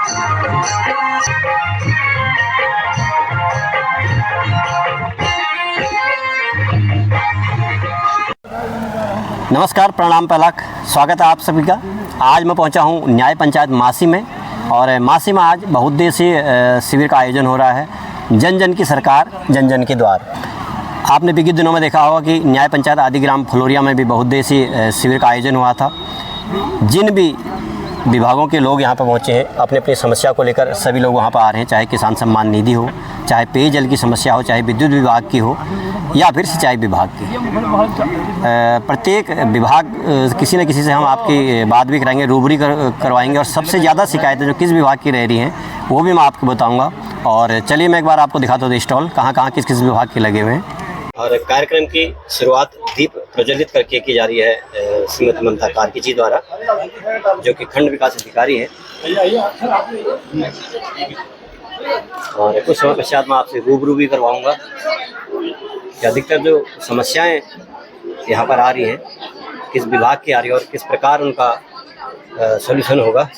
नमस्कार, प्रणाम पलक, स्वागत है आप सभी का। आज मैं पहुंचा हूं न्याय पंचायत मासी में, और मासी में आज बहुउद्देशीय शिविर का आयोजन हो रहा है। जन जन की सरकार, जन जन के द्वार। आपने विगत दिनों में देखा होगा कि न्याय पंचायत आदिग्राम फलोरिया में भी बहुउद्देशीय शिविर का आयोजन हुआ था। जिन भी विभागों के लोग यहाँ पर पहुँचे हैं, अपनी अपनी समस्या को लेकर सभी लोग वहाँ पर आ रहे हैं। चाहे किसान सम्मान निधि हो, चाहे पेयजल की समस्या हो, चाहे विद्युत विभाग की हो, या फिर सिंचाई विभाग की। प्रत्येक विभाग किसी न किसी से हम आपकी बात भी कराएंगे, रूबरू करवाएंगे, और सबसे ज़्यादा शिकायतें जो किस विभाग की रह रही हैं वो भी मैं आपको बताऊँगा। और चलिए मैं एक बार आपको दिखाता हूँ स्टॉल कहाँ कहाँ किस किस विभाग के लगे हुए हैं। और कार्यक्रम की शुरुआत दीप प्रज्वलित करके की जा रही है श्रीमती ममता कार्की जी द्वारा, जो कि खंड विकास अधिकारी हैं। और कुछ समय पश्चात मैं आपसे रूबरू भी करवाऊंगा कि अधिकतर जो समस्याएं यहाँ पर आ रही हैं किस विभाग की आ रही है और किस प्रकार उनका सॉल्यूशन होगा।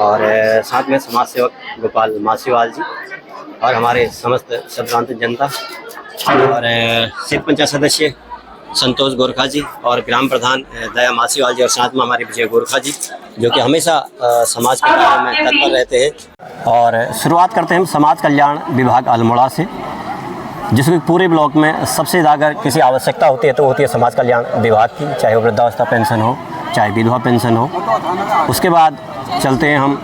और साथ में समाज सेवक गोपाल मासीवाल जी और हमारे समस्त सद्भावना जनता और सिर्फ पंचायत सदस्य संतोष गोरखा जी और ग्राम प्रधान दया मासीवाल जी, और साथ में हमारे विजय गोरखा जी, जो कि हमेशा समाज के कार्य में तत्पर रहते हैं। और शुरुआत करते हैं समाज कल्याण विभाग अल्मोड़ा से, जिसमें पूरे ब्लॉक में सबसे ज़्यादा अगर किसी आवश्यकता होती है तो होती है समाज कल्याण विभाग की, चाहे वो वृद्धावस्था पेंशन हो, चाहे विधवा पेंशन हो। उसके बाद चलते हैं हम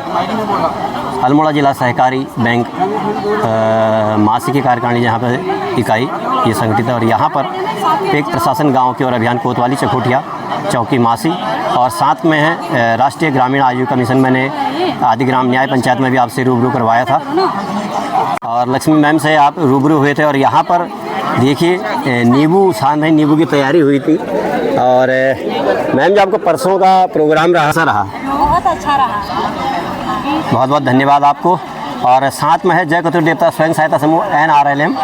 अल्मोड़ा जिला सहकारी बैंक मासी की कार्यकारिणी, जहाँ पर इकाई ये संगठित है। और यहाँ पर एक प्रशासन गांव की ओर अभियान कोतवाली चकोटिया चौकी मासी, और साथ में है राष्ट्रीय ग्रामीण आजीविका मिशन। मैंने आदिग्राम न्याय पंचायत में भी आपसे रूबरू करवाया था, और लक्ष्मी मैम से आप रूबरू हुए थे। और यहाँ पर देखिए नींबू शान है, नींबू की तैयारी हुई थी। और मैम जो आपको परसों का प्रोग्राम रहा बहुत अच्छा रहा, बहुत बहुत धन्यवाद आपको। और साथ में है जय कतुर देवता स्वयं सहायता समूह NRLM,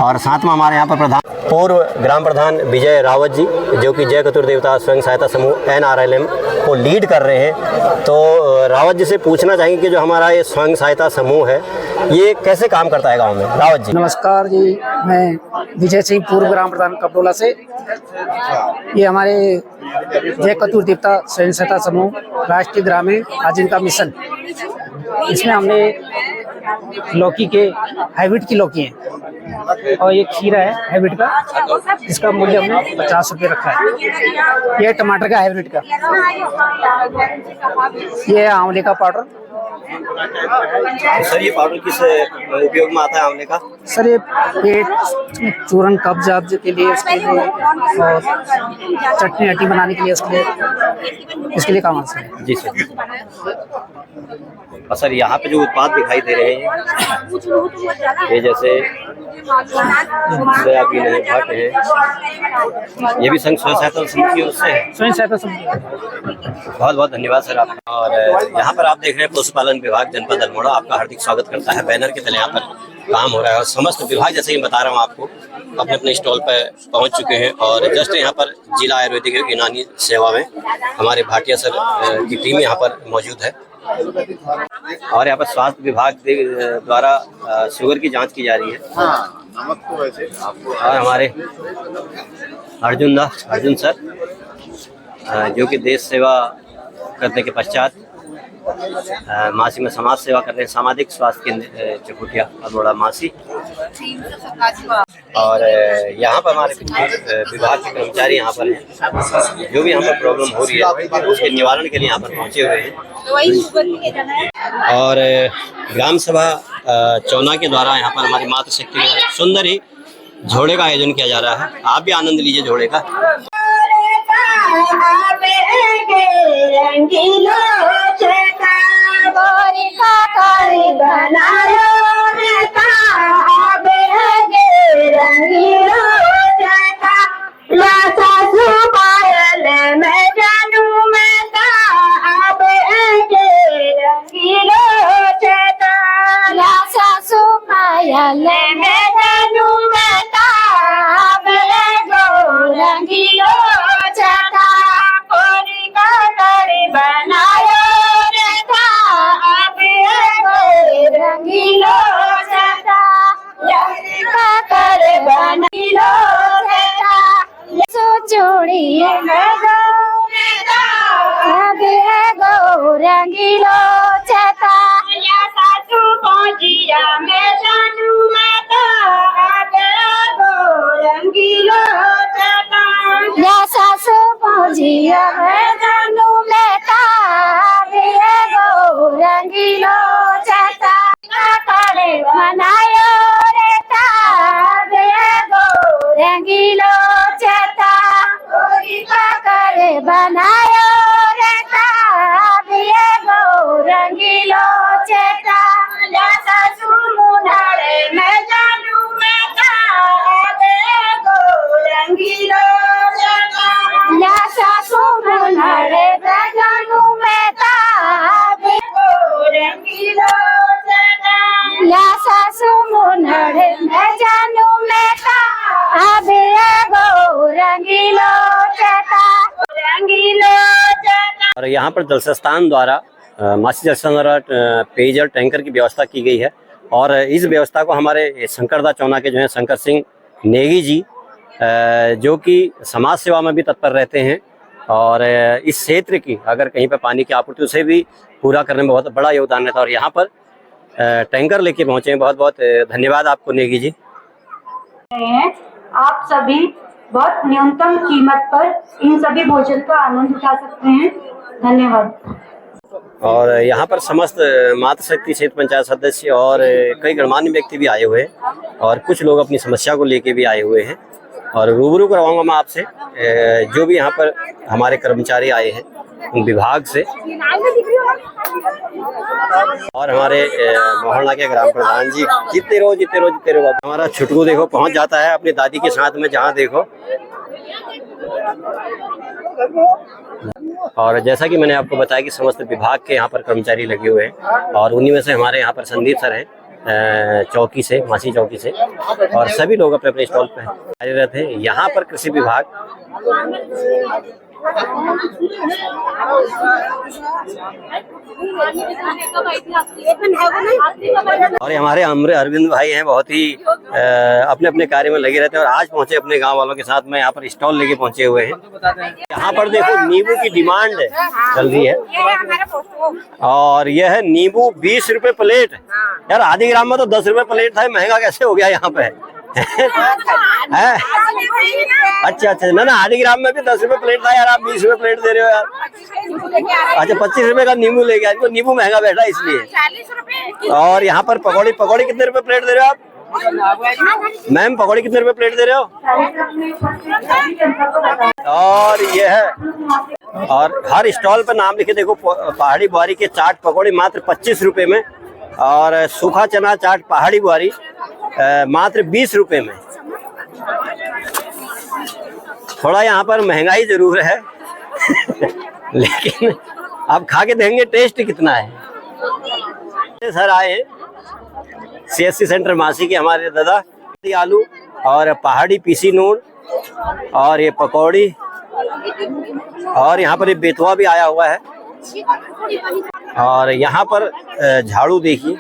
और साथ में हमारे यहाँ पर पूर्व ग्राम प्रधान विजय रावत जी, जो कि जय कतुर देवता स्वयं सहायता समूह NRLM को लीड कर रहे हैं। तो रावत जी से पूछना चाहेंगे कि जो हमारा ये स्वयं सहायता समूह है ये कैसे काम करता है गांव में। रावत जी नमस्कार जी, मैं विजय सिंह, पूर्व ग्राम प्रधान कपड़ोला से। ये हमारे जय कतुर देवता स्वयं सहायता समूह राष्ट्रीय ग्रामीण आजीविका मिशन, इसमें हमने लौकी के हाइब्रिड की लौकी है, और ये खीरा है हाइब्रिड का, जिसका मूल्य हमने 50 रुपये रखा है। ये टमाटर का हाइब्रिड का, ये है आंवले का पाउडर। सर ये पाउडर किस उपयोग में आता है आंवले का? सर ये पेट चूरन कब्ज के लिए, उसके लिए, और चटनी अटी बनाने के लिए, इसके लिए काम आता है। जी सर। और सर यहाँ पे जो उत्पाद दिखाई दे रहे हैं ये जैसे सोयाबीन है, भट है, ये भी संघ स्वयं सहायता समूह की ओर से है। स्वयं सहायता समूह। बहुत बहुत धन्यवाद सर आप। और यहाँ पर आप देख रहे हैं पशुपालन विभाग जनपद अल्मोड़ा आपका हार्दिक स्वागत करता है। बैनर के तले यहाँ पर काम हो रहा है, और समस्त विभाग जैसे ही बता रहा हूँ आपको अपने अपने स्टॉल पर पहुँच चुके हैं। और जस्ट यहाँ पर जिला आयुर्वेदिक यूनानी सेवा में हमारे भाटिया सर की टीम यहाँ पर मौजूद है। और यहाँ पर स्वास्थ्य विभाग द्वारा शुगर की जांच की जा रही है। और हमारे अर्जुन सर, जो कि देश सेवा करने के पश्चात मासी में समाज सेवा कर रहे हैं, सामाजिक स्वास्थ्य केंद्र चकोटिया अल्मोड़ा मासी। और यहाँ पर हमारे विभाग के कर्मचारी यहाँ पर हैं, जो भी यहाँ पर प्रॉब्लम हो रही है उसके निवारण के लिए यहाँ पर पहुँचे हुए हैं। और ग्राम सभा चौना के द्वारा यहाँ पर हमारी मातृशक्ति के द्वारा सुंदर ही झोड़े का आयोजन किया जा रहा है। आप भी आनंद लीजिए झोड़े का। रंगीलो चेता या सासू पहुंचिया मैं जानू मैं तो आगे गो रंगीलो चेता या सासू पहुंचिया मैं जानू मैं तो आगे गो रंगीलो चेता करे मनायो रे ता दे गो रंगीलो चेता करे बनायो रे ता दे गो रंगीलो चेता या सासू मुंडारे मैं जानू मैं ता दे गो रंगीलो चेता या सासू मुंडारे मैं जानू मैं ता दे गो रंगीलो चेता या सासू मुंडारे मैं जानू मैं ता दे गो रंगीलो चेता रंगीलो चेता। और यहाँ पर जल संस्थान द्वारा मासी जल संस्थान द्वारा पेयजल टैंकर की व्यवस्था की गई है और इस व्यवस्था को हमारे शंकरदा चौना के जो है शंकर सिंह नेगी जी जो कि समाज सेवा में भी तत्पर रहते हैं और इस क्षेत्र की अगर कहीं पर पानी की आपूर्ति उसे भी पूरा करने में बहुत बड़ा योगदान रहता है और यहाँ पर टैंकर लेके पहुँचे हैं। बहुत बहुत धन्यवाद आपको नेगी जी। आप सभी बहुत न्यूनतम कीमत पर इन सभी भोजन का आनंद उठा सकते हैं। धन्यवाद। और यहाँ पर समस्त मातृशक्ति क्षेत्र पंचायत सदस्य और कई गणमान्य व्यक्ति भी आए हुए हैं और कुछ लोग अपनी समस्या को लेके भी आए हुए हैं और रूबरू करवाऊंगा मैं आपसे जो भी यहाँ पर हमारे कर्मचारी आए हैं उन विभाग से और हमारे मोहल्ला के ग्राम प्रधान जी। जीते रहो जीते रहो जीते रहो। हमारा छुटकू देखो पहुंच जाता है अपनी दादी के साथ में जहाँ देखो। और जैसा कि मैंने आपको बताया कि समस्त विभाग के यहाँ पर कर्मचारी लगे हुए हैं और उन्हीं में से हमारे यहाँ पर संदीप सर हैं चौकी से, मासी चौकी से, और सभी लोग अपने अपने स्टॉल पे कार्यरत हैं। यहाँ पर कृषि विभाग और हमारे अरविंद भाई हैं, बहुत ही अपने अपने कार्य में लगे रहते हैं और आज पहुंचे अपने गांव वालों के साथ में यहाँ पर स्टॉल लेके पहुंचे हुए हैं। यहाँ पर देखो नींबू की डिमांड चल रही है और यह है नींबू 20 रुपए प्लेट। यार आदि ग्राम में तो 10 रुपए प्लेट था, महंगा कैसे हो गया यहाँ पे है? अच्छा अच्छा, ना आदि ग्राम में भी 10 रुपए प्लेट था यार, आप 20 रुपए प्लेट दे रहे हो यार। अच्छा 25 रुपए का नींबू ले गया, इनको नींबू महंगा बैठा इसलिए। और यहाँ पर पकौड़ी, पकौड़ी कितने रुपए प्लेट दे रहे हो आप मैम? पकौड़ी कितने रुपए प्लेट दे रहे हो? और ये है, और हर स्टॉल पर नाम लिखे देखो, पहाड़ी बुआरी के चाट पकौड़ी मात्र 25 रुपए में और सूखा चना चाट पहाड़ी बुआरी मात्र 20 रुपए में। थोड़ा यहाँ पर महंगाई जरूर है लेकिन आप खा के देंगे टेस्ट कितना है। सर आए CSC सेंटर मासी के हमारे दादा, आलू और पहाड़ी पीसी नून और ये पकौड़ी और यहाँ पर ये बेतवा भी आया हुआ है। और यहाँ पर झाड़ू देखिए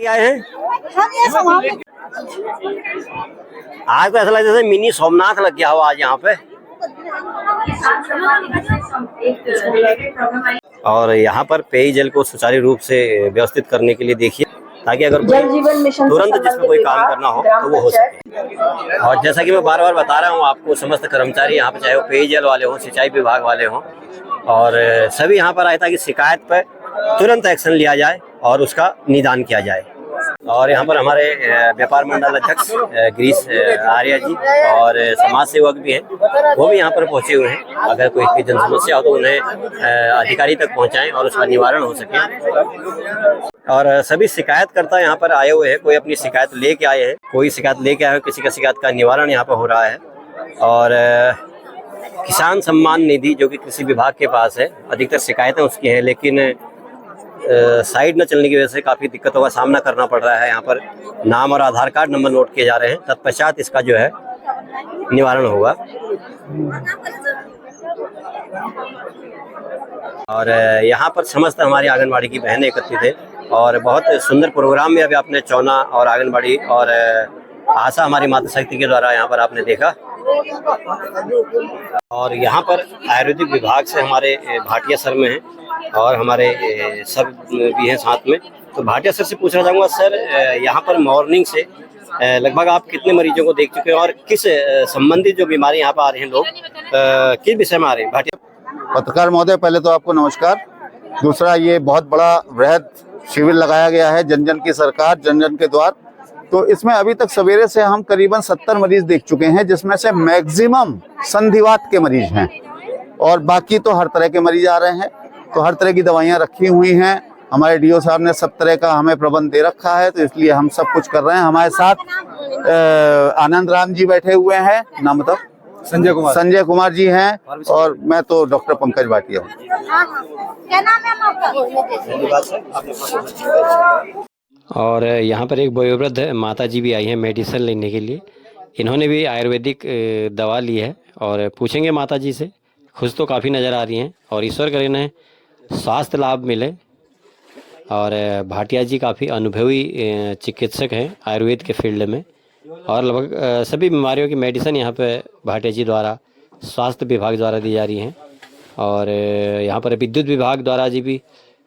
आए हैं। आज तो ऐसा लगता है जैसे मिनी सोमनाथ लग गया हो आज यहाँ पे। और यहाँ पर पेयजल को सुचारू रूप से व्यवस्थित करने के लिए देखिए ताकि अगर तुरंत जिसमें कोई काम करना हो तो वो हो सके। और जैसा कि मैं बार बार बता रहा हूँ आपको, समस्त कर्मचारी यहाँ पर चाहे वो पेयजल वाले हों, सिंचाई विभाग वाले हों, और सभी यहाँ पर आए ताकि शिकायत पर तुरंत एक्शन लिया जाए और उसका निदान किया जाए। और यहाँ पर हमारे व्यापार मंडल अध्यक्ष गिरीश आर्या जी और समाज सेवक भी हैं, वो भी यहाँ पर पहुँचे हुए हैं। अगर कोई जन समस्या हो तो उन्हें अधिकारी तक पहुँचाएं और उसका निवारण हो सके। और सभी शिकायतकर्ता यहाँ पर आए हुए हैं, कोई अपनी शिकायत लेके आए हैं, कोई शिकायत लेके आए हैं, किसी का शिकायत का निवारण यहाँ पर हो रहा है। और किसान सम्मान निधि जो कि कृषि विभाग के पास है, अधिकतर शिकायतें उसकी हैं, लेकिन साइड न चलने की वजह से काफ़ी दिक्कतों का सामना करना पड़ रहा है। यहाँ पर नाम और आधार कार्ड नंबर नोट किए जा रहे हैं, तत्पश्चात इसका जो है निवारण होगा। और यहाँ पर समस्त हमारी आंगनबाड़ी की बहनें एकत्रित थे और बहुत सुंदर प्रोग्राम में अभी आपने चौना और आंगनबाड़ी और आशा हमारी मातृशक्ति के द्वारा यहाँ पर आपने देखा। और यहाँ पर आयुर्वेदिक विभाग से हमारे भाटिया सर में हैं और हमारे सर भी हैं साथ में। तो भाटिया सर से पूछना चाहूँगा, सर यहाँ पर मॉर्निंग से लगभग आप कितने मरीजों को देख चुके हैं और किस संबंधित जो बीमारी यहाँ पर आ रहे हैं लोग किस विषय में आ रहे हैं? भाटिया पत्रकार महोदय, पहले तो आपको नमस्कार। दूसरा, ये बहुत बड़ा वृहद शिविर लगाया गया है जन जन की सरकार जन जन के द्वार। तो इसमें अभी तक सवेरे से हम करीबन 70 मरीज देख चुके हैं, जिसमें से मैक्सिमम संधिवात के मरीज हैं और बाकी तो हर तरह के मरीज आ रहे हैं। तो हर तरह की दवाइयां रखी हुई हैं। हमारे डीओ साहब ने सब तरह का हमें प्रबंध दे रखा है, तो इसलिए हम सब कुछ कर रहे हैं। हमारे साथ आनंद राम जी बैठे हुए हैं, नाम बताओ? संजय कुमार जी हैं, और मैं तो डॉक्टर पंकज भाटिया हूँ। क्या नाम है आपका? और यहाँ पर एक वयोवृद्ध माता जी भी आई हैं मेडिसिन लेने के लिए। इन्होंने भी आयुर्वेदिक दवा ली है और पूछेंगे माता जी से। खुश तो काफ़ी नज़र आ रही हैं और ईश्वर करे इन्हें स्वास्थ्य लाभ मिले। और भाटिया जी काफ़ी अनुभवी चिकित्सक हैं आयुर्वेद के फील्ड में और लगभग सभी बीमारियों की मेडिसिन यहाँ पे भाटिया जी द्वारा स्वास्थ्य विभाग द्वारा दी जा रही हैं। और यहाँ पर विद्युत विभाग द्वारा जी भी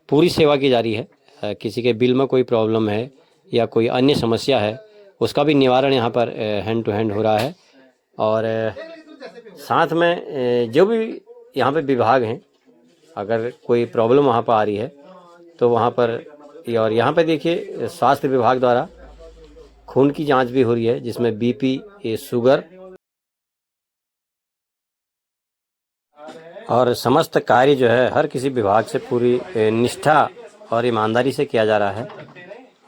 पूरी सेवा की जा रही है। किसी के बिल में कोई प्रॉब्लम है या कोई अन्य समस्या है, उसका भी निवारण यहाँ पर हैंड टू हैंड हो रहा है। और साथ में जो भी यहाँ पे विभाग हैं, अगर कोई प्रॉब्लम वहाँ पर आ रही है तो वहाँ पर, और यहाँ पे देखिए स्वास्थ्य विभाग द्वारा खून की जांच भी हो रही है, जिसमें बीपी, शुगर और समस्त कार्य जो है हर किसी विभाग से पूरी निष्ठा और ईमानदारी से किया जा रहा है।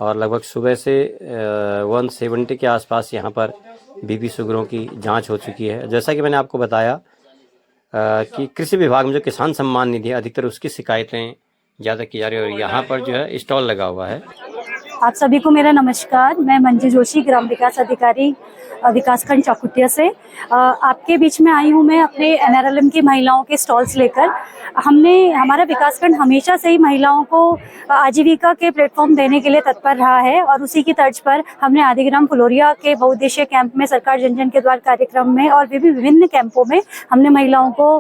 और लगभग सुबह से 170 के आसपास यहाँ पर बीपी शुगरों की जांच हो चुकी है। जैसा कि मैंने आपको बताया कि कृषि विभाग में जो किसान सम्मान निधि है, अधिकतर उसकी शिकायतें ज़्यादा की जा रही है और यहाँ पर जो है स्टॉल लगा हुआ है। आप सभी को मेरा नमस्कार। मैं मंजू जोशी, ग्राम विकास अधिकारी विकासखंड चाकुटिया से आपके बीच में आई हूँ। मैं अपने एनआरएलएम की महिलाओं के स्टॉल्स लेकर। हमारा विकासखंड हमेशा से ही महिलाओं को आजीविका के प्लेटफॉर्म देने के लिए तत्पर रहा है और उसी की तर्ज पर हमने आदिग्राम फुलोरिया के बहुउद्देशीय कैंप में सरकार जन जन के द्वार कार्यक्रम में और विभिन्न कैंपों में हमने महिलाओं को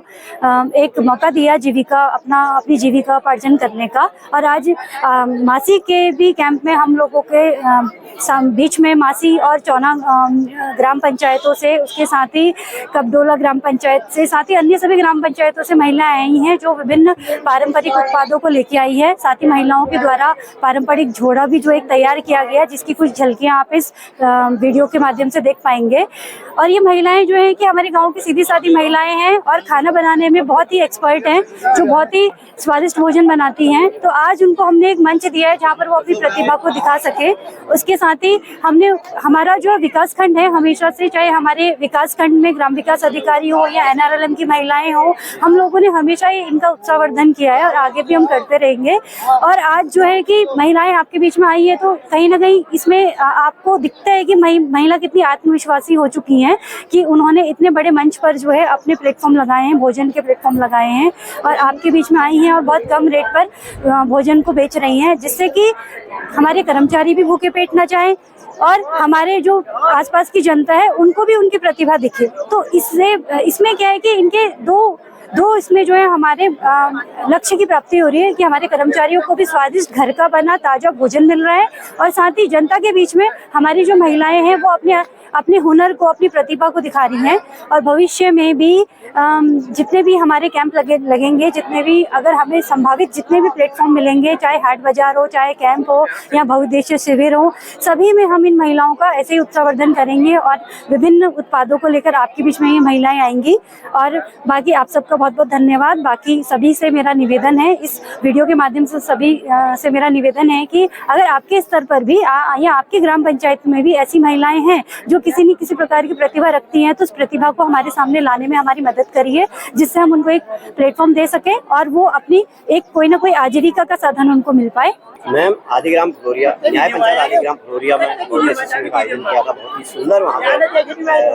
एक मौका दिया अपनी जीविका उपार्जन करने का। और आज मासी के भी कैंप में हम लोगों के बीच में मासी और चौना ग्राम पंचायतों से, उसके साथ ही कबडोला ग्राम पंचायत से, साथ ही अन्य सभी ग्राम पंचायतों से महिलाएं आई हैं जो विभिन्न पारंपरिक उत्पादों को लेके आई है। साथ ही महिलाओं के द्वारा पारंपरिक झोड़ा भी जो एक तैयार किया गया, जिसकी कुछ झलकियां आप इस वीडियो के माध्यम से देख पाएंगे। और ये महिलाएं जो है कि हमारे गाँव की सीधी सादी महिलाएं हैं और खाना बनाने में बहुत ही एक्सपर्ट हैं, जो बहुत ही स्वादिष्ट भोजन बनाती हैं। तो आज उनको हमने एक मंच दिया है जहाँ पर वो अपनी प्रतिभा को दिखा सके। उसके साथ ही हमारा जो विकास खंड है, हमेशा से, चाहे हमारे विकास खंड में ग्राम विकास अधिकारी हो या एनआरएलएम की महिलाएं हो, हम लोगों ने हमेशा ही इनका उत्साहवर्धन किया है और आगे भी हम करते रहेंगे। और आज जो है कि महिलाएं आपके बीच में आई है, तो कहीं ना कहीं इसमें आपको दिखता है कि महिला कितनी आत्मविश्वासी हो चुकी हैं कि उन्होंने इतने बड़े मंच पर जो है अपने प्लेटफॉर्म लगाए हैं, भोजन के प्लेटफॉर्म लगाए हैं और आपके बीच में आई हैं और बहुत कम रेट पर भोजन को बेच रही हैं, जिससे कि हमारे कर्मचारी भी भूखे पेट ना जाएं और हमारे जो आसपास की जनता है उनको भी उनकी प्रतिभा दिखे। तो इसमें क्या है कि इनके दो इसमें जो है हमारे लक्ष्य की प्राप्ति हो रही है कि हमारे कर्मचारियों को भी स्वादिष्ट घर का बना ताजा भोजन मिल रहा है और साथ ही जनता के बीच में हमारी जो महिलाएं हैं वो अपने हुनर को, अपनी प्रतिभा को दिखा रही हैं। और भविष्य में भी जितने भी हमारे कैंप लगेंगे, जितने भी अगर हमें संभावित जितने भी प्लेटफॉर्म मिलेंगे, चाहे हाट बाजार हो, चाहे कैंप हो या बहुउद्देशीय शिविर हो, सभी में हम इन महिलाओं का ऐसे ही उत्साहवर्धन करेंगे और विभिन्न उत्पादों को लेकर आपके बीच में ये महिलाएं आएंगी। और बाकी आप सबका बहुत बहुत धन्यवाद। बाकी सभी से मेरा निवेदन है, इस वीडियो के माध्यम से सभी से मेरा निवेदन है कि अगर आपके स्तर पर भी या आपकी ग्राम पंचायत में भी ऐसी महिलाएं हैं जो किसी न किसी प्रकार की प्रतिभा रखती हैं, तो उस प्रतिभा को हमारे सामने लाने में हमारी मदद करिए, जिससे हम उनको एक प्लेटफॉर्म दे सकें और वो अपनी एक कोई ना कोई आजीविका का साधन उनको मिल पाए। मैम, आदिग्राम फुलोरिया, न्याय पंचायत आदिग्राम फुलोरिया में सेशन का आयोजन किया था, बहुत ही सुंदर वहाँ पर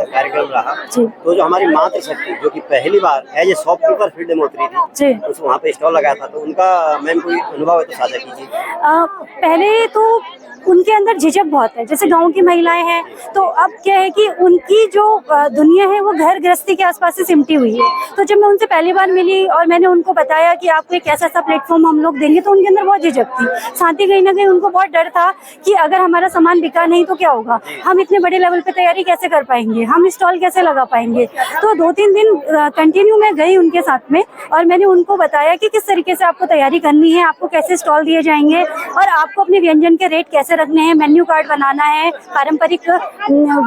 कार्यक्रम रहा। तो जो हमारी मातृशक्ति जो कि पहली बार एज ए शॉपकीपर फील्ड में उतरी थी, उस वहाँ पे स्टॉल लगाया था, तो उनका मैम कोई अनुभव है तो साझा कीजिए। पहले तो उनके अंदर झिझक बहुत है। जैसे गांव की महिलाएं हैं तो अब क्या है कि उनकी जो दुनिया है वो घर गृहस्थी के आसपास से सिमटी हुई है। तो जब मैं उनसे पहली बार मिली और मैंने उनको बताया कि आपको एक ऐसा प्लेटफॉर्म हम लोग देंगे, तो उनके अंदर बहुत झिझक थी। साथ ही कहीं ना कहीं उनको बहुत डर था कि अगर हमारा सामान बिका नहीं तो क्या होगा, हम इतने बड़े लेवल पे तैयारी कैसे कर पाएंगे, हम स्टॉल कैसे लगा पाएंगे। तो 2-3 दिन कंटिन्यू मैं गई उनके साथ में और मैंने उनको बताया कि किस तरीके से आपको तैयारी करनी है, आपको कैसे स्टॉल दिए जाएंगे और आपको अपने व्यंजन के रेट कैसे रखने हैं, मेन्यू कार्ड बनाना है, पारंपरिक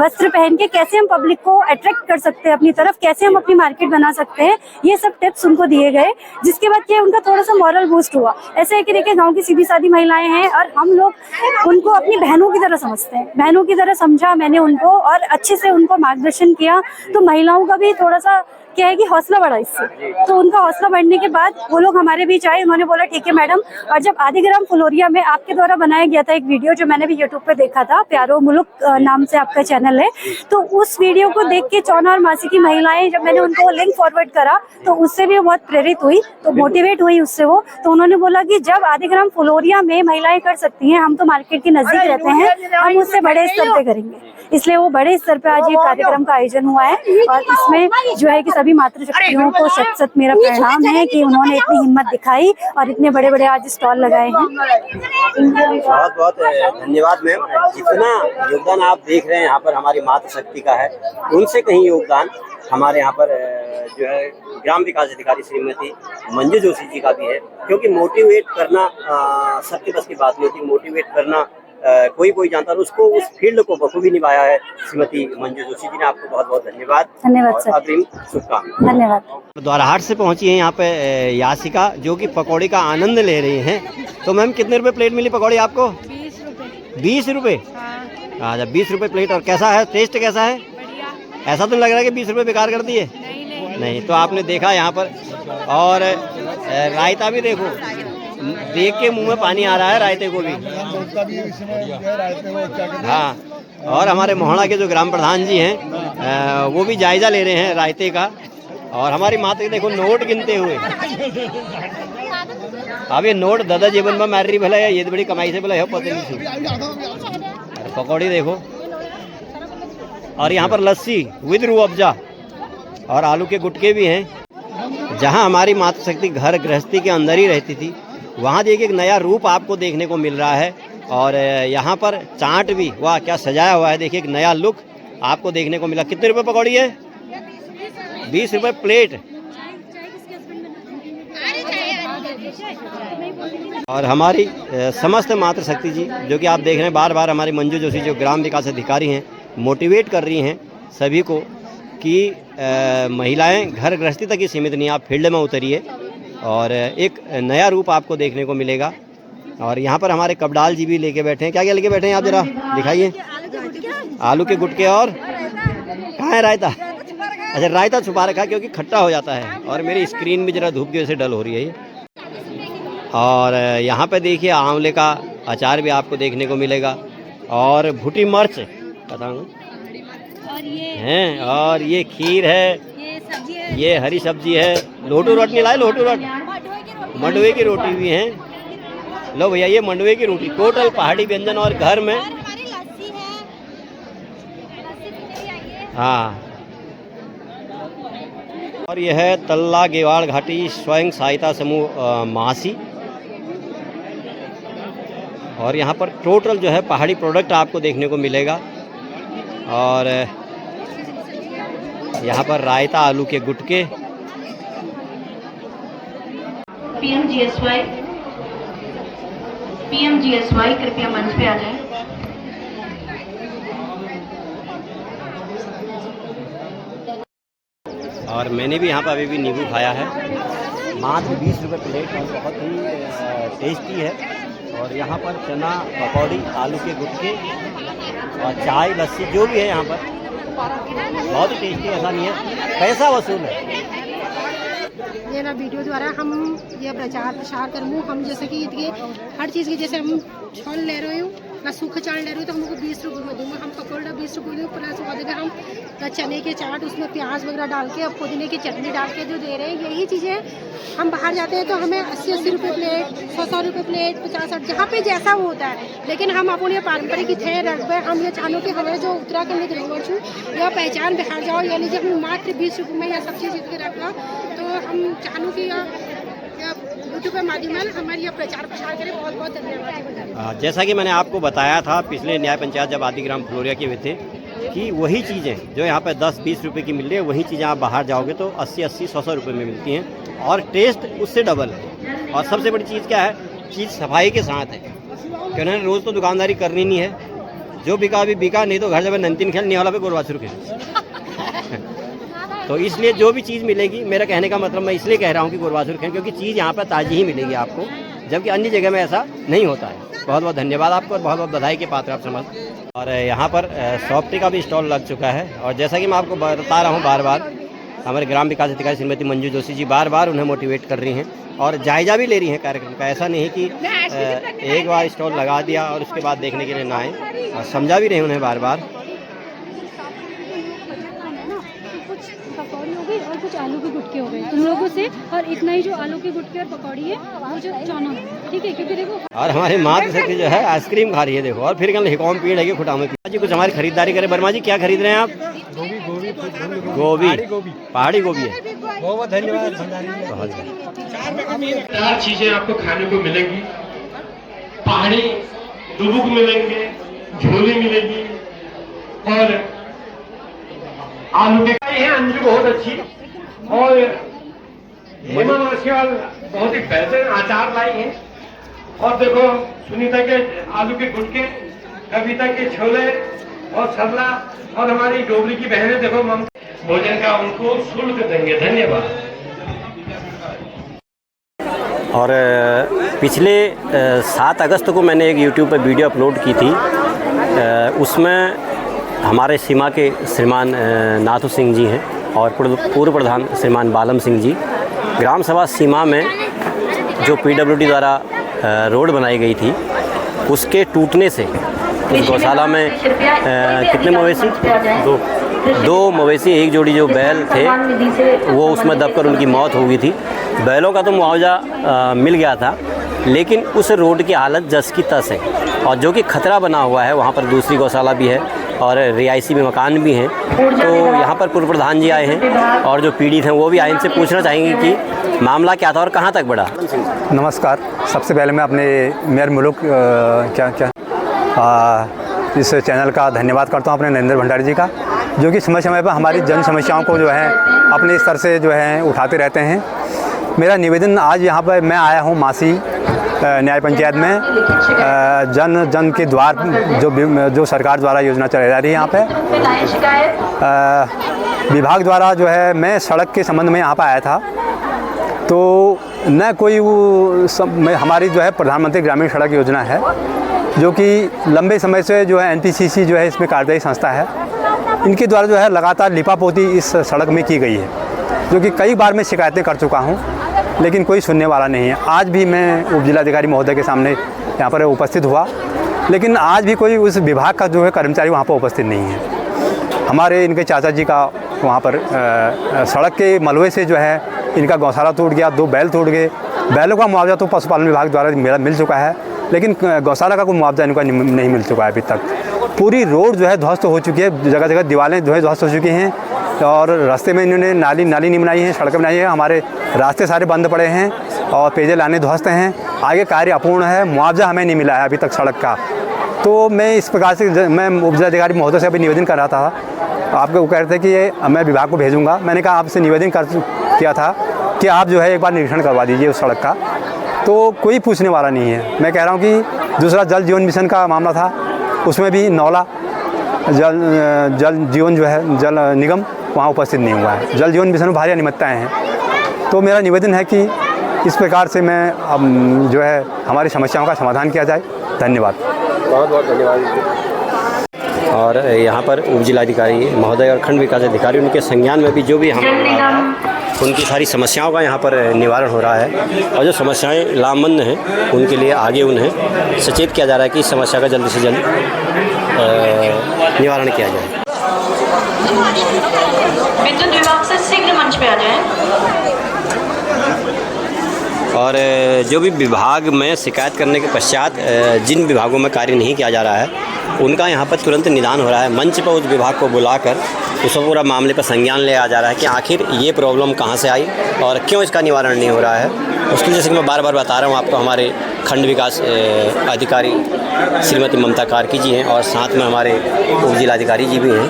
वस्त्र पहन के कैसे हम पब्लिक को अट्रैक्ट कर सकते हैं अपनी तरफ, कैसे हम अपनी मार्केट बना सकते हैं, ये सब टिप्स उनको दिए गए। जिसके बाद क्या उनका थोड़ा सा मॉरल बूस्ट हुआ। ऐसे है कि देखिए गांव की सीधी सादी महिलाएं हैं और हम लोग उनको अपनी बहनों की तरह समझते हैं। बहनों की तरह समझा मैंने उनको और अच्छे से उनको मार्गदर्शन किया। तो महिलाओं का भी थोड़ा सा क्या है कि हौसला बढ़ा इससे। तो उनका हौसला बढ़ने के बाद वो लोग हमारे बीच आए, उन्होंने बोला ठीक है मैडम। और जब आधे ग्राम फुलोरिया में आपके द्वारा बनाया गया था एक वीडियो जो मैंने भी यूट्यूब पे देखा था, प्यारो मुल्क नाम से आपका चैनल है, तो उस वीडियो को देख के चौना और मासी की महिलाएं, जब मैंने उनको लिंक फॉरवर्ड करा तो उससे भी बहुत प्रेरित हुई, तो मोटिवेट हुई उससे वो। तो उन्होंने बोला कि जब आधे ग्राम फुलोरिया में महिलाएं कर सकती हैं, हम तो मार्केट के नजदीक रहते हैं, हम उससे बड़े स्तर पे करेंगे। इसलिए वो बड़े स्तर पे आज ये कार्यक्रम का आयोजन हुआ है और इसमें जो है कि सभी मातृशक्तियों को शत शत मेरा प्रणाम है कि उन्होंने इतनी हिम्मत दिखाई और इतने बड़े बड़े आज स्टॉल लगाए हैं। बहुत बहुत धन्यवाद मैम। जितना योगदान आप देख रहे हैं यहाँ पर हमारी मातृशक्ति का है, उनसे कहीं योगदान हमारे यहाँ पर जो है ग्राम विकास अधिकारी श्रीमती मंजू जोशी जी का भी है। क्योंकि मोटिवेट करना सबके बस की बात नहीं होती, मोटिवेट करना कोई जानता है, उसको उस फील्ड को बखूबी निभाया है श्रीमती मंजू जोशी जी ने। आपको बहुत बहुत धन्यवाद। धन्यवाद सर। अग्रिम शुभकामनाएं। धन्यवाद। द्वाराहाट से पहुंची है यहाँ पे यासिका, जो कि पकौड़ी का आनंद ले रही हैं। तो मैम कितने रुपए प्लेट मिली पकौड़ी आपको? 20 रुपए। अच्छा 20 रुपए प्लेट। और कैसा है, टेस्ट कैसा है? ऐसा तो नहीं लग रहा है कि 20 रुपए बेकार कर दिए? नहीं। तो आपने देखा यहाँ पर, और रायता भी देखो, देख के मुंह में पानी आ रहा है रायते को भी। हाँ, और हमारे मोहना के जो ग्राम प्रधान जी हैं वो भी जायजा ले रहे हैं रायते का। और हमारी माता के देखो नोट गिनते हुए। अब ये नोट दादा जीवन में मार रही भला है, ये तो बड़ी कमाई से भला है, पता नहीं। पकौड़ी देखो, और यहाँ पर लस्सी विद रूह अफ़ज़ा और आलू के गुटके भी हैं। जहाँ हमारी मातृशक्ति घर गृहस्थी के अंदर ही रहती थी, वहाँ देखिए एक नया रूप आपको देखने को मिल रहा है। और यहाँ पर चाट भी, वाह क्या सजाया हुआ है, देखिए एक नया लुक आपको देखने को मिला। कितने रुपए पकौड़ी है? 20 रुपए प्लेट। और हमारी समस्त मातृशक्ति जी, जो कि आप देख रहे हैं बार बार हमारी मंजू जोशी जो ग्राम विकास अधिकारी हैं, मोटिवेट कर रही हैं सभी को कि महिलाएं घर गृहस्थी तक ही सीमित नहीं, आप फील्ड में उतरिए और एक नया रूप आपको देखने को मिलेगा। और यहाँ पर हमारे कबडाल जी भी लेके बैठे हैं। क्या क्या लेके बैठे हैं आप, जरा दिखाइए। आलू के गुटके, और कहाँ है रायता? अच्छा रायता छुपा रखा है क्योंकि खट्टा हो जाता है, और मेरी स्क्रीन भी जरा धूप की वजह से डल हो रही है ये। और यहाँ पे देखिए आंवले का अचार भी आपको देखने को मिलेगा, और भुटी मिर्च बताऊँ हैं, और ये खीर है, ये हरी सब्जी है। लोटू रोटी नहीं लाए? लोटू रोटी, मंडवे की रोटी भी है। लो भैया ये मंडवे की रोटी, टोटल पहाड़ी व्यंजन। और घर में हाँ, और यह है तल्ला गेवाड़ घाटी स्वयं सहायता समूह महासी। और यहाँ पर टोटल जो है पहाड़ी प्रोडक्ट आपको देखने को मिलेगा। और यहाँ पर रायता, आलू के गुटके। पीएमजीएसवाई कृपया मंच पे आ जाएं। और मैंने भी यहाँ पर अभी भी नींबू खाया है, मात्र 20 रुपये प्लेट, और बहुत ही टेस्टी है। और यहाँ पर चना, पकौड़ी, आलू के गुटके और चाय, लस्सी जो भी है यहाँ पर बहुत ही टेस्टी, ऐसा नहीं है, पैसा वसूल है। ये ना वीडियो द्वारा हम ये प्रचार प्रसार करूँ, हम जैसे कि हर चीज़ की जैसे हम छोल ले रहे हूँ मैं सूखा चावल ले रही हूँ तो हमको 20 रुपये में दूंगा, हम पकौड़ा 20 रुपये में प्लस वो देगा हम चने के चाट उसमें प्याज वगैरह डाल के और पुदीने की चटनी डाल के जो दे रहे हैं, यही चीज़ें हम बाहर जाते हैं तो हमें 80-80 रुपये प्लेट, 100-100 रुपये प्लेट, 50-60, जहाँ पे जैसा वो होता है। लेकिन हम अपने पारंपरिक थे रखबे, हम ये चाहूँ कि हमें जो उत्तराखंड के लोग छूँ या पहचान बिहार जाओ, या लीजिए हम मात्र 20 रुपये में या सब चीज़ के रखना, तो हम चाहूँ कि यूट्यूब के माध्यम से हमारी यह प्रचार प्रसार करें। बहुत बहुत धन्यवाद। जैसा कि मैंने आपको बताया था पिछले न्याय पंचायत जब आदिग्राम फ्लोरिया के हुए थे कि वही चीज़ें जो यहाँ पे 10-20 रुपए की मिल रही है, वही चीज़ें आप बाहर जाओगे तो 80-80, 100-100 रुपये में मिलती हैं और टेस्ट उससे डबल है। और सबसे बड़ी चीज़ क्या है, चीज़ सफाई के साथ है कि उन्होंने रोज़ तो दुकानदारी करनी नहीं है, जो बिका अभी बिका, नहीं तो घर जब नमकीन खेल नहीं वाला पे गोरवा शुरू खेल। तो इसलिए जो भी चीज़ मिलेगी, मेरा कहने का मतलब मैं इसलिए कह रहा हूँ कि गोरवासुर खेल, क्योंकि चीज़ यहाँ पर ताज़ी ही मिलेगी आपको, जबकि अन्य जगह में ऐसा नहीं होता है। बहुत बहुत धन्यवाद आपको और बहुत बहुत बधाई के पात्र आप समझ। और यहाँ पर सॉफ्टी का भी स्टॉल लग चुका है और जैसा कि मैं आपको बता रहा हूँ बार बार, हमारे ग्राम विकास अधिकारी श्रीमती मंजू जोशी जी बार बार उन्हें मोटिवेट कर रही हैं और जायज़ा भी ले रही हैं कार्यक्रम का। ऐसा नहीं कि एक बार स्टॉल लगा दिया और उसके बाद देखने के लिए ना आए, और समझा भी रहे उन्हें बार बार। पकौड़ी हो गई और कुछ आलू के गुटके हो गए तुम लोगों से, और इतना ही जो आलू की गुटके और पकौड़ी है वो जो चना, ठीक है, क्योंकि देखो। और हमारे मात्र शक्ति जो है आइसक्रीम खा रही है, देखो, और फिर कल हिकॉम पीड़ है खुटा में। जी कुछ हमारी खरीदारी करें। वर्मा जी क्या खरीद रहे हैं आप? गोभी पहाड़ी गोभी है। बहुत धन्यवाद। चार चीजें आपको खाने को मिलेंगी, पहाड़ी दुबुक मिलेंगे, झोली मिलेगी और आलू के हैं अंजू बहुत अच्छी, और हेमा मासीवाल बहुत ही बेहतरीन अचार लाई है, और देखो सुनीता के आलू के गुटके, कविता के छोले और सरला, और हमारी डोबरी की बहनें देखो ममता भोजन का उनको शुल्क देंगे। धन्यवाद। और पिछले 7 अगस्त को मैंने एक YouTube पर वीडियो अपलोड की थी, उसमें हमारे सीमा के श्रीमान नाथू सिंह जी हैं और पूर्व प्रधान श्रीमान बालम सिंह जी, ग्राम सभा सीमा में जो PWD द्वारा रोड बनाई गई थी उसके टूटने से उस गौशाला में कितने मवेशी, दो मवेशी, एक जोड़ी जो बैल थे वो उसमें दबकर उनकी मौत हो गई थी। बैलों का तो मुआवजा मिल गया था, लेकिन उस रोड की हालत जस की तस है, और जो कि खतरा बना हुआ है। वहाँ पर दूसरी गौशाला भी है और रिहायशी में मकान भी हैं। तो यहाँ पर पूर्व प्रधान जी आए हैं और जो पीड़ित हैं वो भी आए, इनसे पूछना चाहेंगे कि मामला क्या था और कहाँ तक बढ़ा। नमस्कार। सबसे पहले मैं अपने मेयर मुल्क इस चैनल का धन्यवाद करता हूँ, अपने नरेंद्र भंडारी जी का, जो कि समय समय पर हमारी जन समस्याओं को जो है अपने स्तर से जो है उठाते रहते हैं। मेरा निवेदन आज यहाँ पर मैं आया हूँ मासी न्याय पंचायत में जन जन के द्वार जो सरकार द्वारा योजना चलाई जा रही है यहाँ पे विभाग द्वारा जो है, मैं सड़क के संबंध में यहाँ पर आया था। तो न कोई वो हमारी जो है प्रधानमंत्री ग्रामीण सड़क योजना है, जो कि लंबे समय से जो है NPCC जो है इसमें कार्यदायी संस्था है, इनके द्वारा जो है लगातार लिपापोती इस सड़क में की गई है, जो कि कई बार मैं शिकायतें कर चुका हूँ, लेकिन कोई सुनने वाला नहीं है। आज भी मैं उप जिलाधिकारी महोदय के सामने यहाँ पर उपस्थित हुआ, लेकिन आज भी कोई उस विभाग का जो है कर्मचारी वहाँ पर उपस्थित नहीं है। हमारे इनके चाचा जी का वहाँ पर सड़क के मलबे से जो है इनका गौशाला टूट गया, 2 बैल टूट गए। बैलों का मुआवजा तो पशुपालन विभाग द्वारा मिल चुका है, लेकिन गौशाला का कोई मुआवजा इनका नहीं मिल चुका है अभी तक। पूरी रोड जो है ध्वस्त हो चुकी है, जगह जगह दीवारें जो है ध्वस्त हो चुकी हैं, और रास्ते में इन्होंने नाली नहीं बनाई है, सड़कें बनाई है। हमारे रास्ते सारे बंद पड़े हैं और पेयजल लाने ध्वस्त हैं। आगे कार्य अपूर्ण है, मुआवजा हमें नहीं मिला है अभी तक सड़क का। तो मैं इस प्रकार से मैं उप जिलाधिकारी महोदय से अभी निवेदन कर रहा था, आपको कह रहे थे कि मैं विभाग को भेजूँगा। मैंने कहा आपसे निवेदन किया था कि आप जो है एक बार निरीक्षण करवा दीजिए उस सड़क का, तो कोई पूछने वाला नहीं है। मैं कह रहा हूँ कि दूसरा जल जीवन मिशन का मामला था, उसमें भी नौला जल जीवन जो है जल निगम वहाँ उपस्थित नहीं हुआ है। जल जीवन मिशन में भारी अनियमितताएँ हैं। तो मेरा निवेदन है कि इस प्रकार से मैं अब जो है हमारी समस्याओं का समाधान किया जाए। धन्यवाद। बहुत बहुत धन्यवाद। और यहाँ पर उप जिलाधिकारी महोदय और खंड विकास अधिकारी उनके संज्ञान में भी जो भी हम उनकी सारी समस्याओं का यहाँ पर निवारण हो रहा है और जो समस्याएं लामबंद हैं उनके लिए आगे उन्हें सचेत किया जा रहा है कि इस समस्या का जल्द से जल्द निवारण किया जाए। विद्युत विभाग से शीघ्र मंच पे आ जाएं। और जो भी विभाग में शिकायत करने के पश्चात जिन विभागों में कार्य नहीं किया जा रहा है उनका यहाँ पर तुरंत निदान हो रहा है। मंच पर उस विभाग को बुलाकर उस पूरा मामले पर संज्ञान लिया जा रहा है कि आखिर ये प्रॉब्लम कहाँ से आई और क्यों इसका निवारण नहीं हो रहा है। उसके जैसे कि मैं बार बार बता रहा हूँ आपको, हमारे खंड विकास अधिकारी श्रीमती ममता कार्की जी हैं और साथ में हमारे उप जिलाधिकारी जी भी हैं।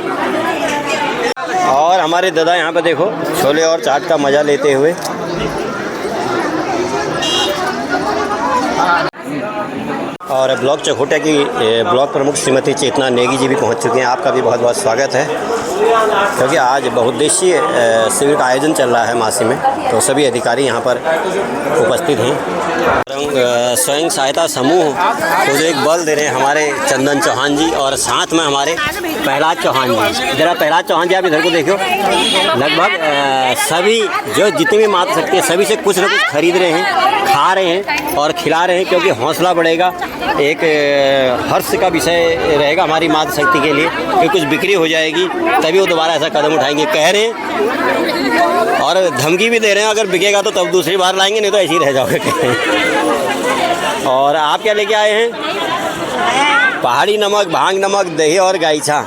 और हमारे दादा यहाँ पर देखो छोले और चाट का मज़ा लेते हुए। और ब्लॉक चकोटिया की ब्लॉक प्रमुख श्रीमती चेतना नेगी जी भी पहुंच चुके हैं। आपका भी बहुत बहुत स्वागत है, क्योंकि आज बहुउद्देशीय शिविर का आयोजन चल रहा है मासी में, तो सभी अधिकारी यहां पर उपस्थित हैं। स्वयं सहायता समूह को जो एक बल दे रहे हैं हमारे चंदन चौहान जी और साथ में हमारे प्रहलाद चौहान जी। जरा प्रहलाद चौहान जी आप इधर को देखो, लगभग सभी जो जितनी भी माता शक्ति है सभी से कुछ न कुछ खरीद रहे हैं, खा रहे हैं और खिला रहे हैं, क्योंकि हौसला बढ़ेगा। एक हर्ष का विषय रहेगा हमारी माता शक्ति के लिए कि कुछ बिक्री हो जाएगी तभी वो दोबारा ऐसा कदम उठाएंगे, कह रहे हैं और धमकी भी दे रहे हैं अगर बिकेगा तो तब दूसरी बार लाएंगे, नहीं तो ऐसे ही रह जाओगे। और आप क्या लेके आए हैं? पहाड़ी नमक, भांग नमक, दही और गाईछा।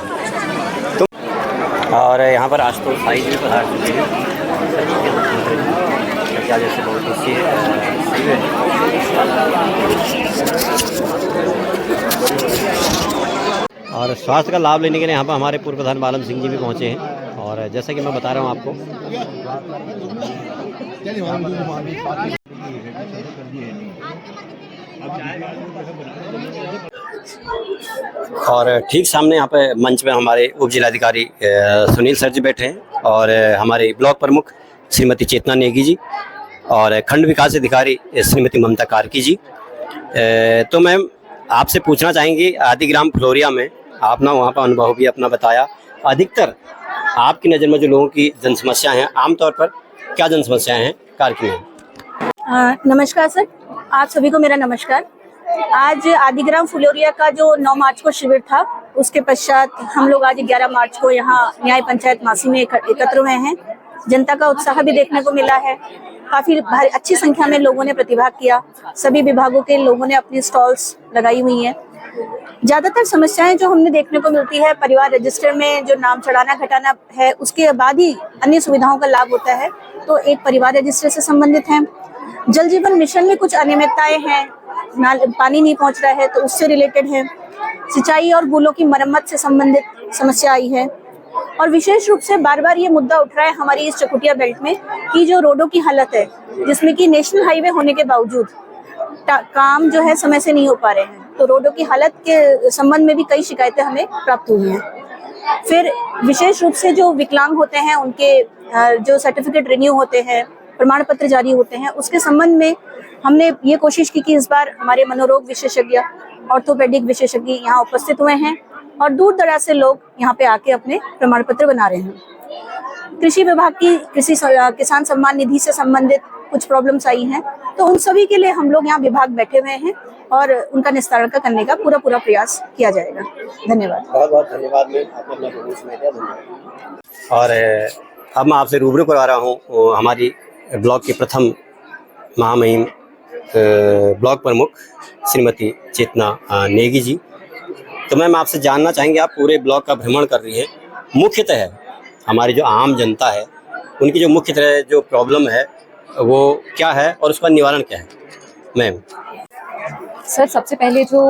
और यहाँ पर आशुतोष भाई जी पधार चुके हैं। जैसे बहुत और स्वास्थ्य का लाभ लेने के लिए यहाँ पर हमारे पूर्व प्रधान बालन सिंह जी भी पहुँचे हैं। और जैसा कि मैं बता रहा हूँ आपको, और ठीक सामने यहाँ पे मंच में हमारे उप जिलाधिकारी सुनील सर जी बैठे हैं और हमारे ब्लॉक प्रमुख श्रीमती चेतना नेगी जी और खंड विकास अधिकारी श्रीमती ममता कार्की जी। तो मैम आपसे पूछना चाहेंगे, आदिग्राम फ्लोरिया में आप ना वहाँ पर अनुभव भी अपना बताया, अधिकतर आपकी नज़र में जो लोगों की जन समस्याएँ हैं, आमतौर पर क्या जन समस्याएँ हैं कार्की में? नमस्कार सर, आप सभी को मेरा नमस्कार। आज आदिग्राम फ्लोरिया का जो 9 मार्च को शिविर था, उसके पश्चात हम लोग आज 11 मार्च को यहाँ न्याय पंचायत मासी में एकत्र हुए हैं। जनता का उत्साह भी देखने को मिला है, काफी अच्छी संख्या में लोगों ने प्रतिभाग किया। सभी विभागों के लोगों ने अपनी स्टॉल्स लगाई हुई हैं। ज्यादातर समस्याएं जो हमने देखने को मिलती है, परिवार रजिस्टर में जो नाम चढ़ाना घटाना है, उसके बाद ही अन्य सुविधाओं का लाभ होता है। तो एक परिवार रजिस्टर से संबंधित है। जल जीवन मिशन में कुछ अनियमितताएं हैं, पानी नहीं पहुंच रहा है तो उससे रिलेटेड है। सिंचाई और पुलों की मरम्मत से संबंधित समस्या आई है। और विशेष रूप से बार बार ये मुद्दा उठ रहा है हमारी इस चकोटिया बेल्ट में कि जो रोडों की हालत है, जिसमें कि नेशनल हाईवे होने के बावजूद काम जो है समय से नहीं हो पा रहे हैं। तो रोडों की हालत के संबंध में भी कई शिकायतें हमें प्राप्त हुई हैं। फिर विशेष रूप से जो विकलांग होते हैं, उनके जो सर्टिफिकेट रिन्यू होते हैं, प्रमाण पत्र जारी होते हैं, उसके संबंध में हमने ये कोशिश की कि इस बार हमारे मनोरोग विशेषज्ञ, ऑर्थोपेडिक विशेषज्ञ यहाँ उपस्थित हुए हैं और दूर दराज से लोग यहाँ पे आके अपने प्रमाण पत्र बना रहे हैं। कृषि विभाग की किसान सम्मान निधि से संबंधित कुछ प्रॉब्लम्स आई हैं, तो उन सभी के लिए हम लोग यहाँ विभाग बैठे हुए हैं और उनका निस्तारण करने का पूरा प्रयास किया जाएगा। धन्यवाद। बहुत बहुत धन्यवाद मैम, आपने अपना बहुत समय दिया, धन्यवाद। और अब मैं आपसे रूबरू करवा रहा हूँ हमारी ब्लॉक की प्रथम महामहिम ब्लॉक प्रमुख श्रीमती चेतना नेगी जी। तो मैम आपसे जानना चाहेंगे, आप पूरे ब्लॉक का भ्रमण कर रही हैं, मुख्यतः हमारी जो आम जनता है उनकी जो मुख्यतः जो प्रॉब्लम है वो क्या है और उसका निवारण क्या है मैम? सर, सबसे पहले जो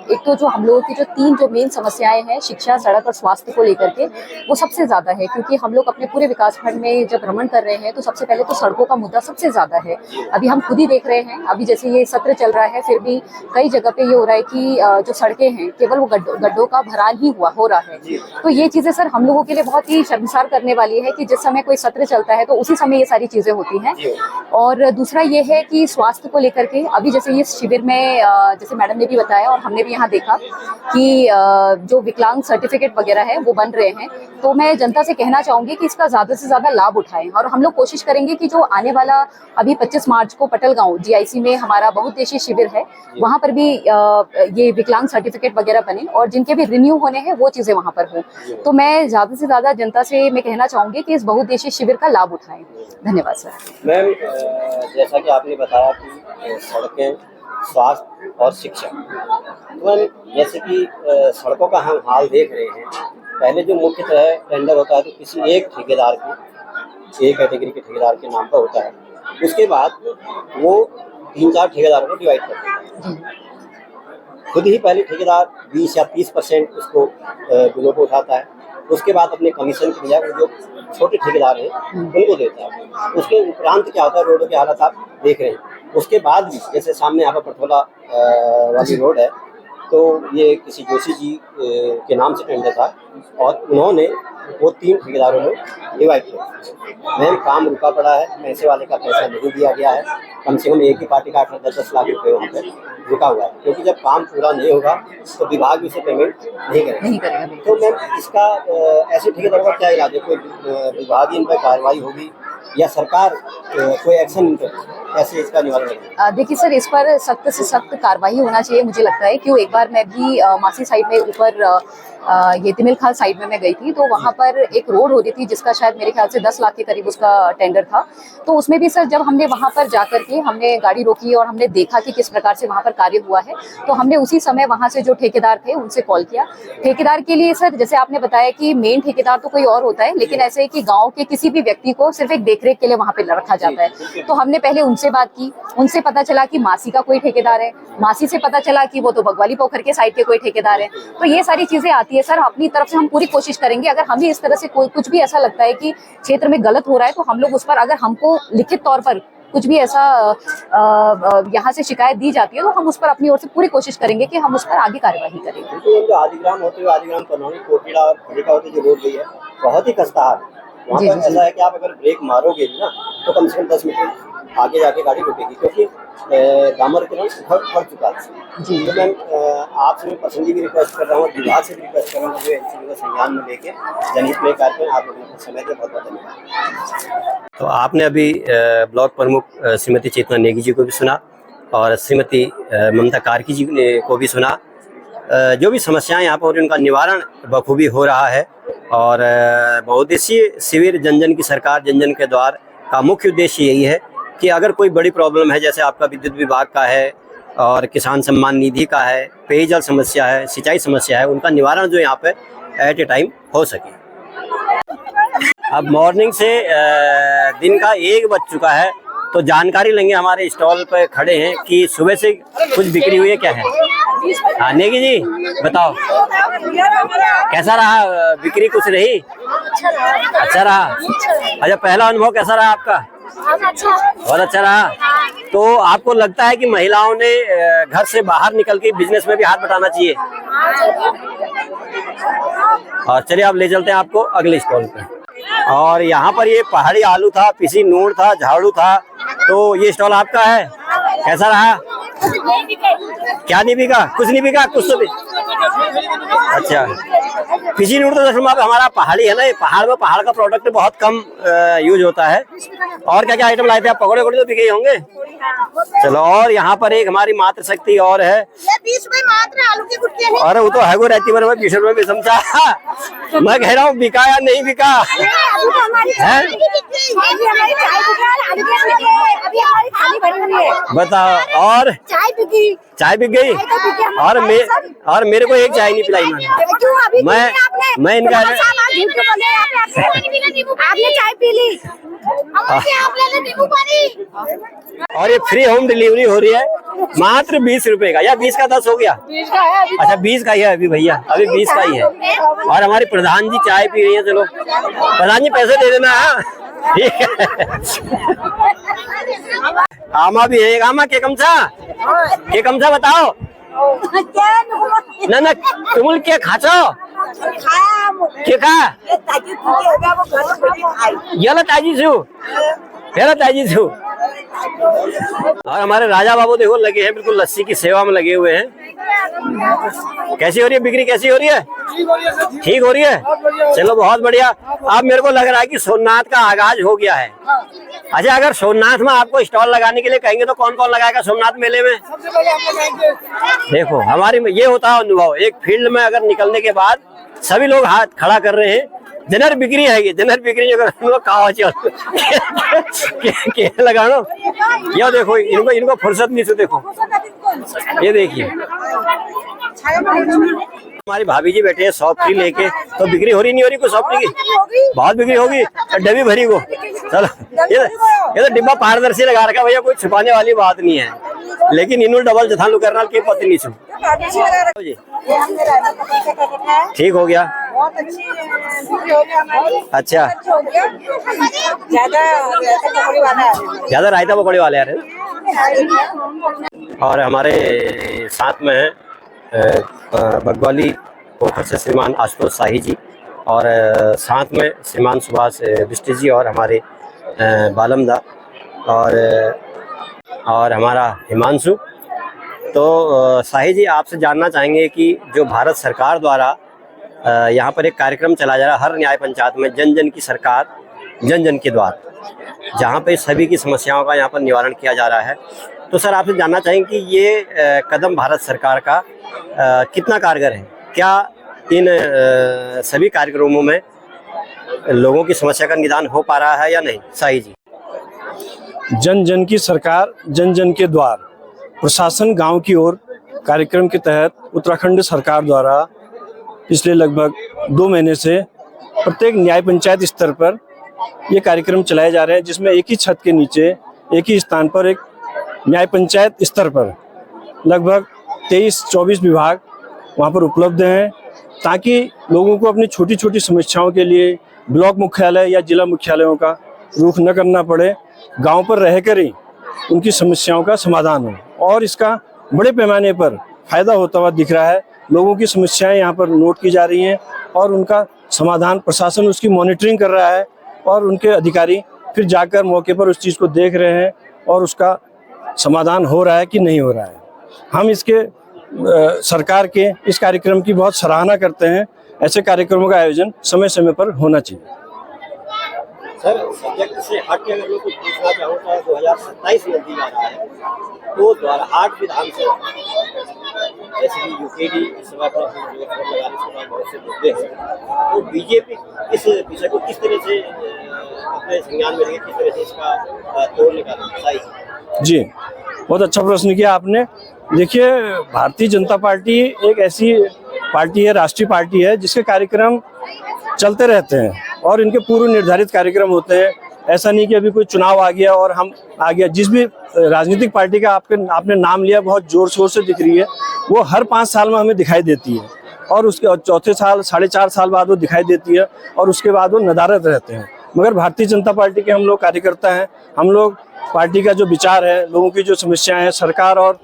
एक तो जो हम लोगों की जो 3 जो मेन समस्याएं हैं, शिक्षा, सड़क और स्वास्थ्य को लेकर के, वो सबसे ज़्यादा है। क्योंकि हम लोग अपने पूरे विकासखंड में जब भ्रमण कर रहे हैं तो सबसे पहले तो सड़कों का मुद्दा सबसे ज़्यादा है। अभी हम खुद ही देख रहे हैं, अभी जैसे ये सत्र चल रहा है, फिर भी कई जगह पे ये हो रहा है कि जो सड़कें हैं केवल वो गड्ढों का भरान ही हो रहा है। तो ये चीज़ें सर हम लोगों के लिए बहुत ही शर्मसार करने वाली है कि जिस समय कोई सत्र चलता है तो उसी समय ये सारी चीज़ें होती हैं। और दूसरा ये है कि स्वास्थ्य को लेकर के अभी जैसे ये शिविर में जैसे मैडम ने भी बताया और हमने भी यहाँ यहाँ देखा कि जो विकलांग सर्टिफिकेट वगैरह है वो बन रहे हैं, तो मैं जनता से कहना चाहूँगी कि इसका ज़्यादा से ज़्यादा लाभ उठाएं। और हम लोग कोशिश करेंगे कि जो आने वाला अभी 25 मार्च को पटल गाँव GIC में हमारा बहुउद्देशीय शिविर है, वहाँ पर भी ये विकलांग सर्टिफिकेट वगैरह बने और जिनके भी रिन्यू होने हैं वो चीज़ें वहाँ पर हों। तो मैं ज़्यादा से ज़्यादा जनता से मैं कहना चाहूँगी कि इस बहुउद्देशीय शिविर का लाभ उठाएं। धन्यवाद सर। मैम, जैसा कि आपने बताया कि सड़कें, स्वास्थ्य और शिक्षा, तो जैसे कि सड़कों का हम हाल देख रहे हैं, पहले जो मुख्यतः टेंडर होता है तो किसी एक ठेकेदार की, एक कैटेगरी के ठेकेदार के नाम पर होता है, उसके बाद वो 3-4 ठेकेदारों को डिवाइड करते हैं। खुद ही पहले ठेकेदार 20 या 30% उसको बिलों को उठाता है, उसके बाद अपने कमीशन की बजाय जो छोटे ठेकेदार हैं उनको देता है। उसके उपरांत क्या होता है, रोडों की हालत आप देख रहे हैं। उसके बाद भी जैसे सामने यहाँ पर पटोला वाली रोड है, तो ये किसी जोशी जी के नाम से टेंडर था और उन्होंने वो 3 ठेकेदारों में डिवाइड किया। मैम, काम रुका पड़ा है, पैसे वाले का पैसा नहीं दिया गया है। कम से कम एक ही पार्टी का 8-10 लाख रुपए वहाँ पर रुका हुआ है, क्योंकि जब काम पूरा नहीं होगा तो विभाग भी उसे पेमेंट नहीं करेगा। तो मैम, इसका ऐसे ठेकेदारों का क्या इलाज है? कोई विभागीय इन पर कार्रवाई होगी या सरकार कोई एक्शन इन पर ऐसे इसका निवारण करेगी? देखिए सर, इस पर सख्त से सख्त कार्रवाई होना चाहिए मुझे लगता है। क्यों, एक बार मैं भी मासी साइड में ऊपर ये तिमिल खाल साइड में मैं गई थी, तो वहाँ पर एक रोड हो रही थी जिसका शायद मेरे ख्याल से 10 लाख के करीब उसका टेंडर था। तो उसमें भी सर जब हमने वहाँ पर जाकर के हमने गाड़ी रोकी और हमने देखा कि किस प्रकार से वहाँ पर कार्य हुआ है, तो हमने उसी समय वहाँ से जो ठेकेदार थे उनसे कॉल किया। ठेकेदार के लिए सर, जैसे आपने बताया कि मेन ठेकेदार तो कोई और होता है, लेकिन ऐसे है कि गाँव के किसी भी व्यक्ति को सिर्फ एक देखरेख के लिए वहाँ पे रखा जाता है। तो हमने पहले उनसे बात की, उनसे पता चला कि मासी का कोई ठेकेदार है, मासी से पता चला कि वो तो बगवाली पोखर के साइड के कोई ठेकेदार है। तो ये सारी चीजें आती है सर। अपनी तरफ से हम पूरी कोशिश करेंगे, अगर हमें इस तरह से कोई कुछ भी ऐसा लगता है कि क्षेत्र में गलत हो रहा है, तो हम लोग उस पर, अगर हमको लिखित तौर पर कुछ भी ऐसा यहाँ से शिकायत दी जाती है, तो हम उस पर अपनी ओर से पूरी कोशिश करेंगे कि हम उस पर आगे कार्यवाही करेंगे। तो जो आदिग्राम होते हुए आदिग्राम कनौनी कोटिला और खड़ीका होते जो रोड गई है, बहुत ही खस्ता है। वहाँ पर ऐसा है कि आप अगर ब्रेक मारोगे ना तो कम से कम 10 मीटर आगे जाके गाड़ी रुकेगी, क्योंकि डामर के रंग फट चुका है जी। तो मैम, आपसे मैं पर्सनली भी रिक्वेस्ट कर रहा हूँ, विभाग से भी रिक्वेस्ट कर रहा हूँ, जो इन चीज़ों को संज्ञान में लेके जनहित में कार्य करें। आप लोगों को समय के बहुत बहुत धन्यवाद। तो आपने अभी ब्लॉक प्रमुख श्रीमती चेतना नेगी जी को भी सुना और श्रीमती ममता कार्की जी को भी सुना। जो भी समस्याएं यहाँ पर उनका निवारण बखूबी हो रहा है और बहुउद्देशीय शिविर जन जन की सरकार जन जन के द्वार का मुख्य उद्देश्य यही है कि अगर कोई बड़ी प्रॉब्लम है, जैसे आपका विद्युत विभाग का है और किसान सम्मान निधि का है, पेयजल समस्या है, सिंचाई समस्या है, उनका निवारण जो यहाँ पे एट ए टाइम हो सके। अब मॉर्निंग से दिन का 1 बज चुका है, तो जानकारी लेंगे हमारे स्टॉल पे खड़े हैं कि सुबह से कुछ बिक्री हुई है क्या है। हाँ नेगी जी, बताओ कैसा रहा बिक्री? कुछ रही? अच्छा रहा। अच्छा, पहला अनुभव कैसा रहा आपका? बहुत अच्छा रहा। तो आपको लगता है कि महिलाओं ने घर से बाहर निकल के बिजनेस में भी हाथ बटाना चाहिए? और चलिए आप ले चलते हैं आपको अगले स्टॉल पे। और यहाँ पर ये पहाड़ी आलू था, पिसी नूड़ था, झाड़ू था, तो ये स्टॉल आपका है। कैसा रहा? क्या नहीं बिका? कुछ नहीं बिका? कुछ तो भी। अच्छा, पिसी नूड़ तो हमारा पहाड़ी है ना, ये पहाड़ में पहाड़ का प्रोडक्ट बहुत कम यूज होता है। और क्या क्या आइटम लाए थे आप? पकौड़े वकौड़े तो बिके होंगे। चलो, और यहाँ पर एक हमारी मात्र शक्ति और है, 20 में मात्र आलू की गुटके हैं। अरे वो तो है, वो रहती है 20 रुपए में समझा। मैं कह रहा हूँ बिका या नहीं बिका बताओ। और चाय बिक गई। और मेरे को एक चाय नहीं पिलाई मैं इनका आपने चाय पी ली और ये फ्री होम डिलीवरी हो रही है मात्र 20 रुपए का, या 20 का 10 हो गया? अच्छा, 20 का ही है अभी भैया, अभी 20 का ही है। और हमारे प्रधान जी चाय पी रही है। चलो प्रधान जी पैसे दे देना। ठीक है। आमा भी है, आमा के कमसा बताओ ना तुम क्या खाचो के खा ये ताजी छू और हमारे राजा बाबू देखो लगे हैं, बिल्कुल लस्सी की सेवा में लगे हुए हैं। कैसी हो रही है बिक्री, कैसी हो रही है? ठीक हो रही है, चलो बहुत बढ़िया। अब मेरे को लग रहा है कि सोमनाथ का आगाज हो गया है। अच्छा, अगर सोमनाथ में आपको स्टॉल लगाने के लिए कहेंगे तो कौन कौन लगाएगा सोमनाथ मेले में? देखो हमारी ये होता है अनुभव, एक फील्ड में अगर निकलने के बाद सभी लोग हाथ खड़ा कर रहे हैं। जनर बिक्री है ये, जनर बिक्री जो कहा लगानो। ये देखो इनको फुर्सत नहीं से, देखो ये देखिए हमारी भाभी जी बैठे हैं सॉफ्टी लेके। तो बिक्री हो रही नहीं हो रही? कुछ सॉफ्टी की बहुत बिक्री होगी, डब्बी भरी को। चलो ये तो डिब्बा पारदर्शी लगा रखा भैया, कोई छुपाने वाली बात नहीं है। लेकिन इन्होंने डबल जथालू करना के पति नहीं सुन जी। ठीक हो गया, अच्छा ज्यादा रायता पकौड़े वाले आ रहे हैं। और हमारे साथ में है बगवाली पोखर से श्रीमान आशुतोष शाही जी, और साथ में श्रीमान सुभाष बिष्ट जी, और हमारे बालमदा और हमारा हिमांशु। तो शाही जी आपसे जानना चाहेंगे कि जो भारत सरकार द्वारा यहाँ पर एक कार्यक्रम चलाया जा रहा है हर न्याय पंचायत में, जन जन की सरकार जन जन के द्वार, जहाँ पे सभी की समस्याओं का यहाँ पर निवारण किया जा रहा है। तो सर आपसे जानना चाहेंगे कि ये कदम भारत सरकार का कितना कारगर है? क्या इन सभी कार्यक्रमों में लोगों की समस्या का निदान हो पा रहा है या नहीं? शाही जी। जन जन की सरकार जन जन के द्वार प्रशासन गांव की ओर कार्यक्रम के तहत उत्तराखंड सरकार द्वारा पिछले लगभग 2 महीने से प्रत्येक न्याय पंचायत स्तर पर ये कार्यक्रम चलाए जा रहे हैं, जिसमें एक ही छत के नीचे एक ही स्थान पर एक न्याय पंचायत स्तर पर लगभग 23-24 विभाग वहाँ पर उपलब्ध हैं, ताकि लोगों को अपनी छोटी छोटी समस्याओं के लिए ब्लॉक मुख्यालय या जिला मुख्यालयों का रुख न करना पड़े, गांव पर रहकर ही उनकी समस्याओं का समाधान हो। और इसका बड़े पैमाने पर फायदा होता हुआ दिख रहा है। लोगों की समस्याएं यहाँ पर नोट की जा रही हैं और उनका समाधान प्रशासन उसकी मॉनिटरिंग कर रहा है, और उनके अधिकारी फिर जाकर मौके पर उस चीज़ को देख रहे हैं और उसका समाधान हो रहा है कि नहीं हो रहा है। हम इसके सरकार के इस कार्यक्रम की बहुत सराहना करते हैं। ऐसे कार्यक्रमों का आयोजन समय समय पर होना चाहिए। सर सब्जेक्ट से हट के अगर मैं कुछ पूछना चाहूँ तो 2027 में दी जा रहा है तो द्वारा 8 विधानसभा जैसे कि यूकेडी इस समय बहुत से मुद्दे हैं, तो बीजेपी इस विषय को किस तरह से अपने संज्ञान में लेंगे, किस तरह से इसका तोड़ निकालेंगे? जी, बहुत अच्छा प्रश्न किया आपने। देखिए, भारतीय जनता पार्टी एक ऐसी पार्टी है, राष्ट्रीय पार्टी है, जिसके कार्यक्रम चलते रहते हैं और इनके पूर्व निर्धारित कार्यक्रम होते हैं। ऐसा नहीं कि अभी कोई चुनाव आ गया और हम आ गया। जिस भी राजनीतिक पार्टी का आपने नाम लिया बहुत जोर शोर से दिख रही है, वो हर 5 साल में हमें दिखाई देती है, और उसके चौथे साल 4.5 साल बाद वो दिखाई देती है, और उसके बाद वो नदारद रहते हैं। मगर भारतीय जनता पार्टी के हम लोग कार्यकर्ता हैं। हम लोग पार्टी का जो विचार है, लोगों की जो समस्याएं हैं, सरकार और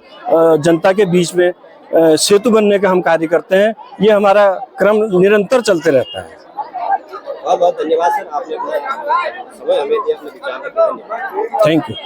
जनता के बीच में सेतु बनने का हम कार्य करते हैं। ये हमारा क्रम निरंतर चलते रहता है। बहुत बहुत धन्यवाद सर, आपने समय हमें दिया, अपने विचार। Thank you.